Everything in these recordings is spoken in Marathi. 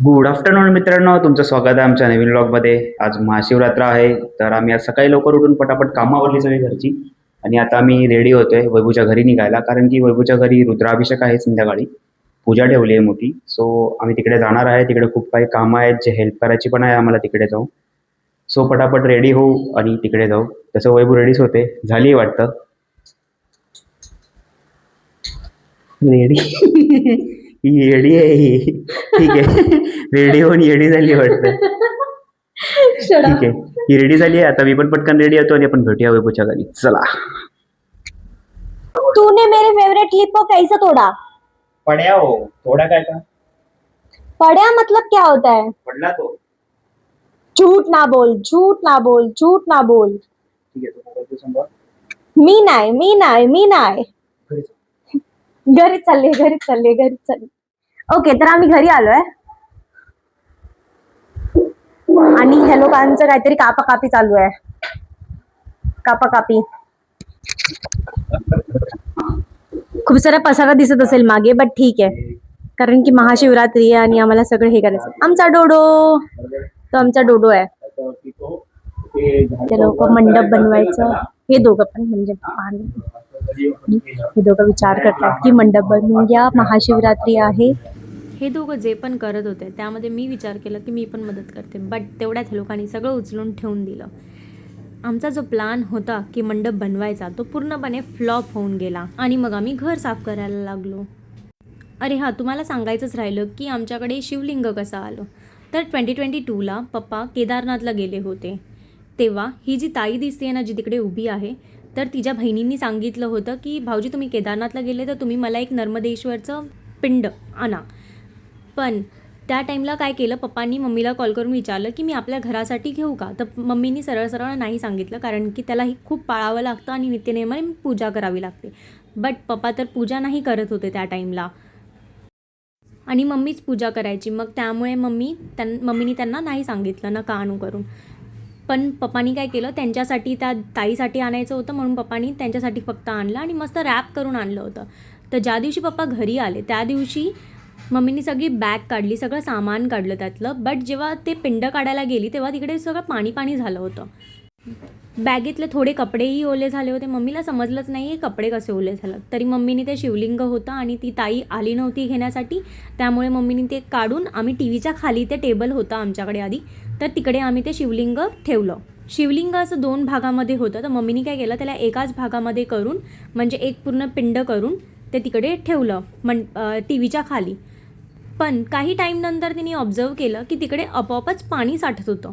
गुड आफ्टरनून मित्रांनो, तुमचं स्वागत आहे आमच्या नवीन व्लॉगमध्ये. आज महाशिवरात्र आहे, तर आम्ही आज सकाळी लवकर उठून पटापट कामं आवरली सगळी घरची आणि आता आम्ही रेडी होतोय वैभूच्या घरी निघायला. कारण की वैभूच्या घरी रुद्राभिषेक आहे संध्याकाळी, पूजा ठेवली आहे मोठी. सो आम्ही तिकडे जाणार आहे. तिकडे खूप काही कामं आहेत, जे हेल्प करायची पण आहे आम्हाला तिकडे जाऊन. सो पटापट रेडी होऊ आणि तिकडे जाऊ. तसं वैभू रेडीच होते, झाली वाटतं रेडी. येडी आहे ही. ठीक आहे. रेडी होऊन येडी झाली वाटतं. ठीक आहे, ही रेडी झाली आहे. आता मी पण पटकन रेडी होतो आणि आपण भेटूया वैभवच्या घरी. चला. तूने मेरे फेवरेट क्लिप को कैसे तोड़ा? पड्या हो, थोडा काय का पढ़ा मतलब क्या होता है? पडला तो. झूठ ना बोल, झूठ ना बोल, झूठ ना बोल. ठीक आहे, तो मोबाईल सांभाळ. मी नाही, मी नाही, मी नाही. घरी जा. घरी चालले, घरी चालले, घरी चालले. ओके, तर आम्ही घरी आलोय आणि ह्या लोकांचं काहीतरी कापाकापी चालू आहे. कापाकापी. खूप सारा पसारा दिसत असेल मागे, बट ठीक आहे, कारण की महाशिवरात्री आहे आणि आम्हाला सगळं हे करायचं. आमचा डोडो, तो आमचा डोडो आहे. ते लोक मंडप बनवायचं, हे दोघं पण म्हणजे हे दोघं विचार करतात की मंडप बनवूया, महाशिवरात्री आहे. हे दोघं जे पण करत होते त्यामध्ये मी विचार केला की मी पण मदत करते, बट तेवढ्यात लोकांनी सगळं उचलून ठेवून दिलं. आमचा जो प्लॅन होता की मंडप बनवायचा तो पूर्णपणे फ्लॉप होऊन गेला आणि मग आम्ही घर साफ करायला लागलो. अरे हां, तुम्हाला सांगायचंच राहिलं की आमच्याकडे शिवलिंग कसं आलं. तर 2022ला पप्पा केदारनाथला गेले होते. तेव्हा ही जी ताई दिसते ना, जी तिकडे उभी आहे, तर तिच्या बहिणींनी सांगितलं होतं की भाऊजी तुम्ही केदारनाथला गेले तर तुम्ही मला एक नर्मदेश्वरचं पिंड आणा. पण त्या टाईमला काय केलं, पप्पांनी मम्मीला कॉल करून विचारलं की मी आपल्या घरासाठी घेऊ का. तर मम्मीनी सरळ सरळ नाही सांगितलं, कारण की त्याला ही खूप पाळावं लागतं आणि नित्यनेमाने पूजा करावी लागते. बट पप्पा तर पूजा नाही करत होते त्या टाईमला आणि मम्मीच पूजा करायची. मग त्यामुळे मम्मीनी त्यांना नाही सांगितलं नका आणू करून. पण पप्पानी काय केलं, त्यांच्यासाठी त्या ताईसाठी आणायचं होतं म्हणून पप्पानी त्यांच्यासाठी फक्त आणलं आणि मस्त रॅप करून आणलं होतं. तर ज्या दिवशी पप्पा घरी आले त्या दिवशी मम्मीनी सगळी बॅग काढली, सगळं सामान काढलं त्यातलं. बट जेव्हा ते पिंड काढायला गेली तेव्हा तिकडे सगळं पाणी पाणी झालं होतं. बॅगेतले थोडे कपडेही ओले झाले होते. मम्मीला समजलंच नाही हे कपडे कसे ओले झालं. तरी मम्मीने ते शिवलिंग होतं आणि ती ताई आली नव्हती घेण्यासाठी, त्यामुळे मम्मीने ते काढून आम्ही टी व्हीच्या खाली ते टेबल होतं आमच्याकडे आधी, तर तिकडे आम्ही ते शिवलिंग ठेवलं. शिवलिंग असं 2 भागामध्ये होतं. तर मम्मीने काय केलं, त्याला एकाच भागामध्ये करून म्हणजे एक पूर्ण पिंड करून ते तिकडे ठेवलं टी व्हीच्या खाली. पण काही टाईम नंतर तिने ऑब्झर्व केलं की तिकडे आपोआपच पाणी साठत होतं.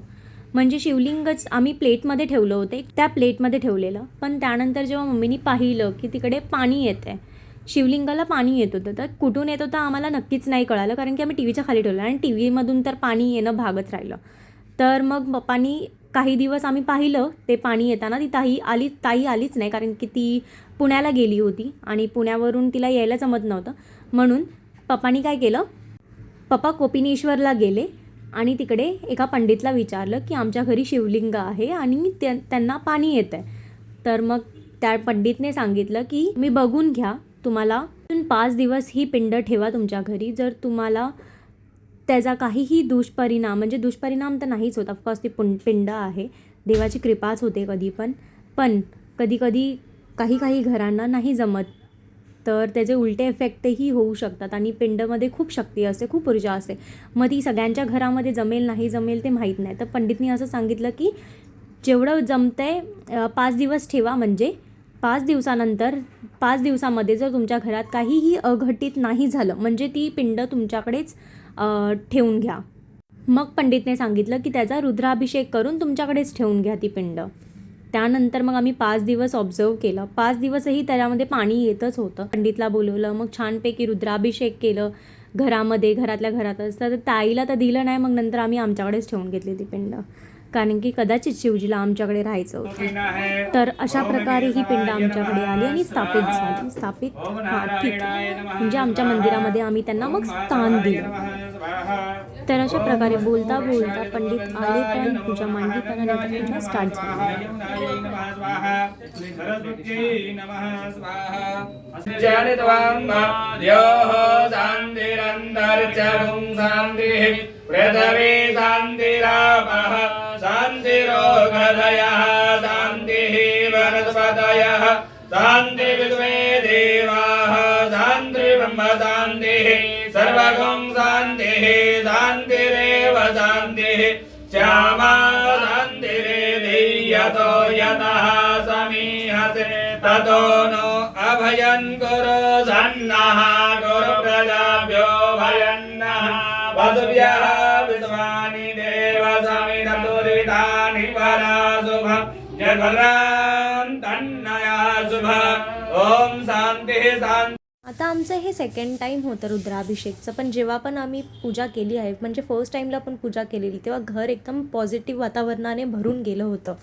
म्हणजे शिवलिंगच आम्ही प्लेटमध्ये ठेवलं होते, त्या प्लेटमध्ये ठेवलेलं. पण त्यानंतर जेव्हा मम्मीनी पाहिलं की तिकडे पाणी येत आहे, शिवलिंगाला पाणी येत होतं. तर कुठून येत होतं आम्हाला नक्कीच नाही कळालं, कारण की आम्ही टी व्हीच्या खाली ठेवलं आणि टी व्हीमधून तर पाणी येणं भागच राहिलं. तर मग पप्पांनी काही दिवस आम्ही पाहिलं ते पाणी येताना. ती ताई आलीच नाही, कारण की ती पुण्याला गेली होती आणि पुण्यावरून तिला यायला जमत नव्हतं. म्हणून पप्पांनी काय केलं, पप्पा कोपिनेश्वरला गेले आणि तिकडे एका पंडितला विचारलं की आमच्या घरी शिवलिंग आहे आणि त्यांना पाणी येतं आहे. तर मग त्या पंडितने सांगितलं की मी बघून घ्या, तुम्हाला 5 दिवस ही पिंड ठेवा तुमच्या घरी. जर तुम्हाला त्याचा काहीही दुष्परिणाम, म्हणजे दुष्परिणाम तर नाहीच होत, ऑफकोर्स ती पिंड आहे, देवाची कृपाच होते कधी पण कधी काही घरांना नाही जमत, तर त्याचे उलटे इफेक्टही होऊ शकतात आणि पिंडमध्ये खूप शक्ती असते, खूप ऊर्जा असते. मग ती सगळ्यांच्या घरामध्ये जमेल नाही जमेल ते माहीत नाही. तर पंडितनी असं सांगितलं की जेवढं जमतंय 5 दिवस ठेवा, म्हणजे 5 दिवसानंतर 5 दिवसामध्ये जर तुमच्या घरात काहीही अघटित नाही झालं म्हणजे ती पिंड तुमच्याकडेच ठेवून घ्या. मग पंडितने सांगितलं की त्याचा रुद्राभिषेक करून तुमच्याकडेच ठेवून घ्या ती पिंड. त्यानंतर मग आम्ही 5 दिवस ऑब्झर्व केलं. 5 दिवसही त्याच्यामध्ये पाणी येतच होतं. पंडितला बोलवलं, मग छानपैकी रुद्राभिषेक केलं घरातल्या घरातच. तर ताईला तर दिलं नाही, मग नंतर आम्ही आमच्याकडेच ठेवून घेतली ती पिंड, कारण की कदाचित शिवजीला आमच्याकडे राहायचं होतं. तर अशा प्रकारे ही पिंड आमच्याकडे आली आणि स्थापित झाली. हां, ठीक आहे, म्हणजे आमच्या मंदिरामध्ये आम्ही त्यांना मग स्थान दिलं. तर अशा प्रकारे बोलता बोलता पंडित आले पण पूजा मांडली पण आणि आता पूजा स्टार्ट झाली. पृथ्वी शान्तिरापः शान्तिरोगधयः शान्तिः वनस्पतयः शान्तिर्विश्वे देवाः शान्तिर्ब्रह्म शान्तिः सर्वगं शान्तिः शान्तिरेव शान्तिः श्यामा शान्तिरेधि यतो यतः समीहते ततो नो अभयं कुरु सन्नः कुरु प्रजाभ्यो भयन्नः वसुभ्यः विद्वानि देव समिधतुरितानि परा शुभं जगरां तन्नया शुभम् ओम शांती शांती. आता आमचं हे सेकंड टाईम होतं रुद्राभिषेकचं, पण जेव्हा पण आम्ही पूजा केली आहे म्हणजे फर्स्ट टाईमला पण पूजा केलेली तेव्हा घर एकदम पॉझिटिव्ह वातावरणाने भरून गेलं होतं.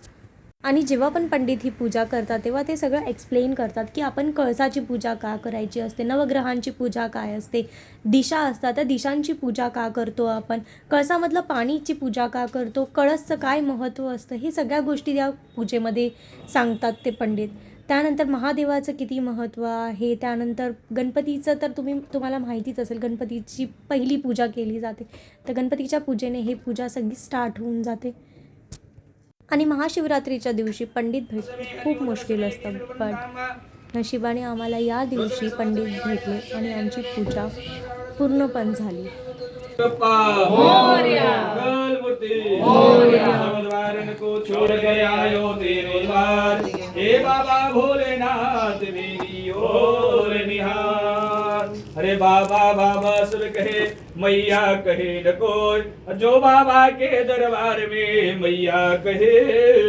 आणि जेव्हा पण पंडित ही पूजा करतात तेव्हा ते सगळं एक्सप्लेन करतात की आपण कळसाची पूजा का करायची असते, नवग्रहांची पूजा काय असते, दिशा असतात त्या दिशांची पूजा का करतो आपण, कळसामधलं पाणीची पूजा का करतो, कळसचं काय महत्त्व असतं, हे सगळ्या गोष्टी त्या पूजेमध्ये सांगतात ते पंडित. त्यानंतर महादेवाचं किती महत्त्व आहे, त्यानंतर गणपतीचं तर तुम्हाला माहितीच असेल गणपतीची पहिली पूजा केली जाते, तर गणपतीच्या पूजेने हे पूजा सगळी स्टार्ट होऊन जाते. आणि महाशिवरात्रीच्या दिवशी पंडित भेटणे खूप मुश्किल असतं, पण नशिबाने आम्हाला या दिवशी पंडित भेटले आणि आमची पूजा पूर्ण पण झाली. को छोड़ के आयो तेरे द्वार हे बाबा भोलेनाथ मेरी ओर निहार. अरे बाबा बाबा सुर कहे मैया कहे न कोई, जो बाबा के दरबार में मैया कहे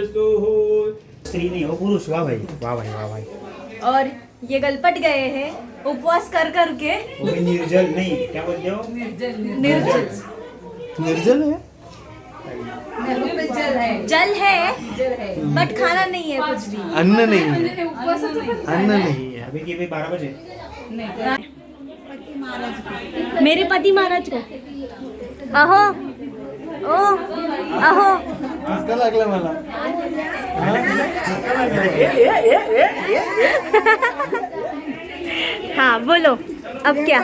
सो हो. स्त्री नहीं हो पुरुष. वाह भाई वाह भाई वाह भाई. और ये गलपट गए हैं उपवास कर करके. वो भी निर्जल नहीं, क्या बोलते हो? निर्जल निर्जल है, जल है बट खाना नहीं है कुछ भी. अन्न नहीं है, अन्न नहीं है. अभी की 12 बजे. मेरे पति महाराज को अहो ओ अहो धक्का लागला मला. हाँ बोलो अब क्या.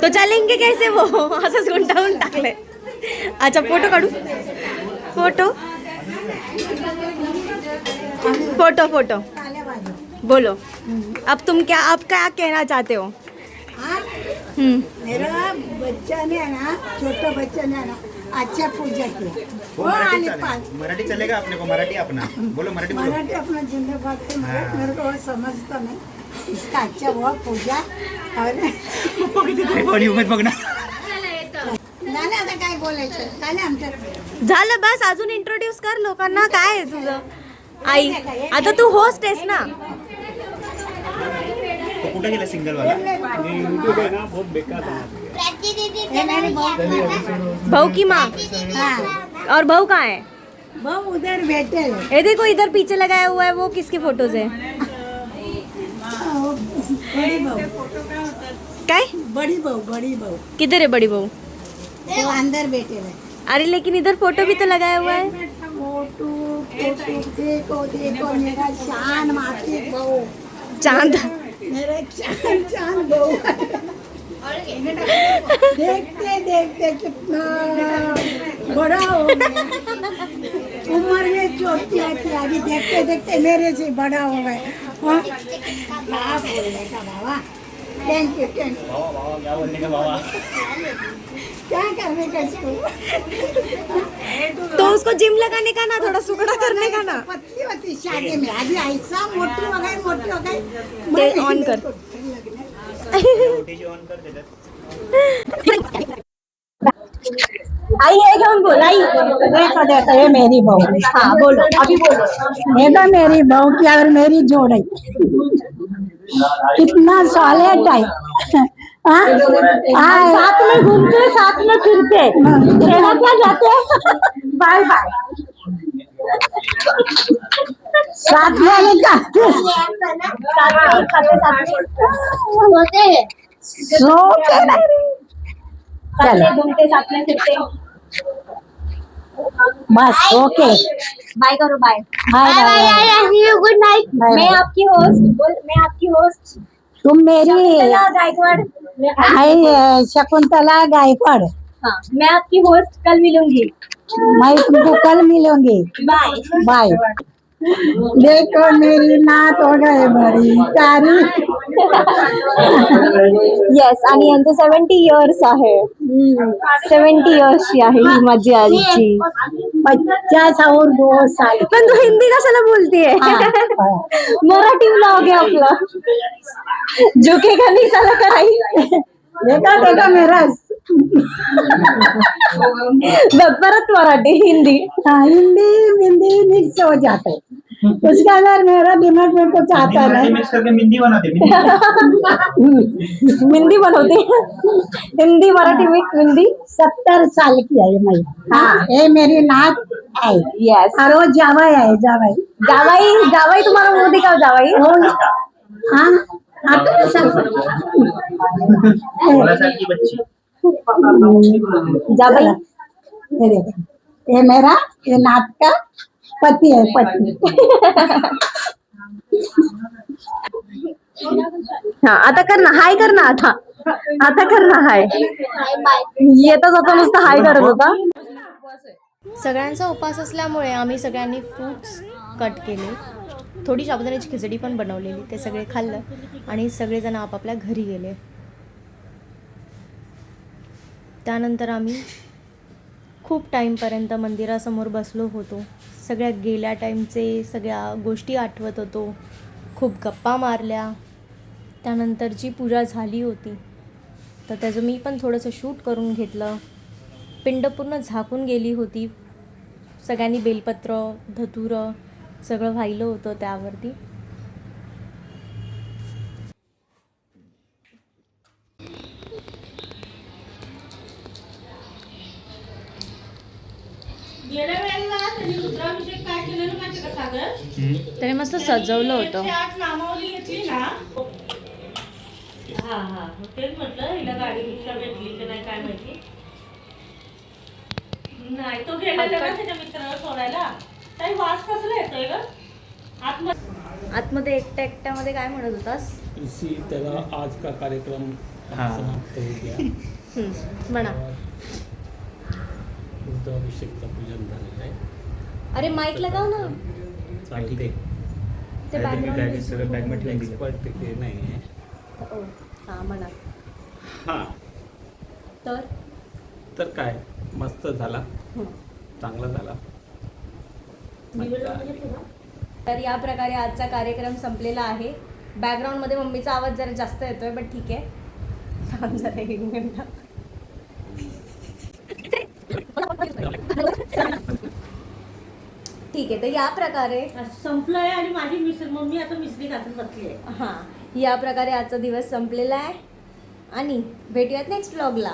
तो चलेंगे कैसे वो असंच गुंडाळून टाकले. अच्छा फोटो काढू. फोटो फोटो फोटो बोलो. अब तुम क्या कहना चाहते हो. मेरा बच्चा ने ना छोटा बच्चा ने ना अच्छा पूजा किया. वो आने पास मराठी चलेगा अपने को. मराठी अपना बोलो. मराठी बोलो. मराठी अपना जिंदाबाद है. मेरे को वो समझता नहीं. इसका अच्छा हुआ पूजा. और बघना. नाले आता काय बोलायचं नाले आमच्या झालं बस. अजून इंट्रोड्यूस कर लोकांना. काय आहे तुझं आई. आता तू होस्ट आहेस ना. तो कुठे गेला सिंगल वाला. भाऊ की माँ. हाँ और भाऊ कहाँ है. वो उधर बैठे हैं. ये देखो इधर पीछे लगाया हुआ है वो किसके फोटोज है. वो बड़ी बहू काय बड़ी बहू किधर है बड़ी बहू. वो अंदर बैठे हैं. अरे लेकिन इधर फोटो भी तो लगाया हुआ है. फोटो देखो देखो मेरा चांद माती बहू. चांद. मेरा चांद बहू. देखते देखते कितना बड़ा हो गया. उम्र में छोटी थी अभी देखते देखते मेरे से बड़ा हो गए. हाँ? क्या बोलने का बाबा. थैंक यू क्या बोलने का बाबा. क्या करने का इसको. तो उसको जिम लगाने का ना, थोड़ा सुगड़ा करने का ना. पतली होती शादी में अभी ऐसा मोटी हो गई. ते ऑन कर. OTG ऑन कर देतात. आई ये घेऊन बोल. आई देखो ये मेरी बहू. हाँ बोलो अभी बोलो. ये तो मेरी बहू की और मेरी जोड़ है. कितना सॉलिड है साथ में घूमते साथ में फिरते रहना क्या जाते बाय बाय साथ में जाते सोते नहीं चलो घूमते साथ में फिरते बस ओके बाय करो bye bye bye good night मैं आपकी होस्ट तुम मेरी शकुंतला गायकवाड़ है शकुंतला गायकवाड़ हाँ मैं आपकी होस्ट कल मिलूंगी मैं तुमको कल मिलूंगी बाय बाय देखो मेरी नात हो गए बड़ी कारी येस आणि यांचे 70 इयर्स आहे 70 इयर्सची आहे ही माझी आजी 50 और 2 साल पण तू हिंदी कशाला बोलतीये मराठी ब्लॉग आहे आपला झुकेगा नहीं साला कराई देखा देखा मेरा बघ परत मराठी हिंदी हाँ, हिंदी मिक्स हो जाता है उसके अंदर मेरा दिमाग में कुछ आता नहीं मिक्स करके मिंदी बनाते हिंदी बनवते हिंदी मराठी मिक्स हिंदी 70 साल की है मैं हाँ ये मेरी नात है यस और वो जावाई है जावाई जावाई जावाई तुम्हाला मुंह दिखाओ जावाई हाँ 18 साल 16 साल की बच्ची जावाई ये देखो ये मेरा ये नात का पति है पति हा आता कर ना हाय कर ना आता कर ना हाय येता जाता नुसतं हाय करत होता सगळ्यांचा उपवास असल्यामुळे आम्ही सगळ्यांनी फ्रूट्स कट केले, थोडी साबुदाण्याची खिचडी पण बनवलेली, ते सगळे खाल्लं आणि सगळेजण आपापल्या घरी गेले. त्यानंतर आम्ही खूप टाईमपर्यंत मंदिरासमोर बसलो होतो. सगळ्या गेल्या टाईमचे सगळ्या गोष्टी आठवत होतो, खूप गप्पा मारल्या. त्यानंतर जी पूजा झाली होती तर त्याचं मी पण थोडंसं शूट करून घेतलं. पिंड पूर्ण झाकून गेली होती, सगळ्यांनी बेलपत्र धतुरं सगळं वाहिलं होतं त्यावरती. त्याने मस्त सजवलं होतं. तेच म्हटलं हिला गाडी रिक्षा भेटली की नाही काय माहिती. नाही तो गेलेला का त्याच्या मित्राला सोडायला. काही वास कसला येतोय ग आतमध्ये एकट्यामध्ये काय म्हणत होतास? इसी तरह आज का कार्यक्रम समाप्त हो गया. म्हणा. रुद्राभिषेकचं पूजन झालेलं आहे. अरे माईक लगाव ना. चालते ते बॅकग्राऊंड सगळं बॅग मध्ये ठेवून दिलं. एक्सपर्ट तिथे नाही आहे. हां म्हणा. हां तर काय मस्त झाला, चांगला झाला. मजा आली. तर या प्रकारे आजचा कार्यक्रम संपलेला आहे. बॅकग्राऊंडमध्ये मम्मीचा आवाज जरा जास्त येतोय, बट ठीक आहे. थांब जरा 1 मिनिट. ठीक आहे. तर या प्रकारे संपलंय आणि माझी मम्मी आता मिसरी घालून बसली आहे. हां या प्रकारे आजचा दिवस संपलेला आहे आणि भेटूयात नेक्स्ट व्लॉगला.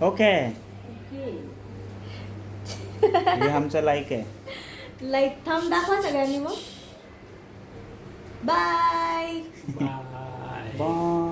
ओके हे आमचं लाईक आहे. लाईक थांब दाखवा सगळ्यांनी मग. बाय. बाय. बाय.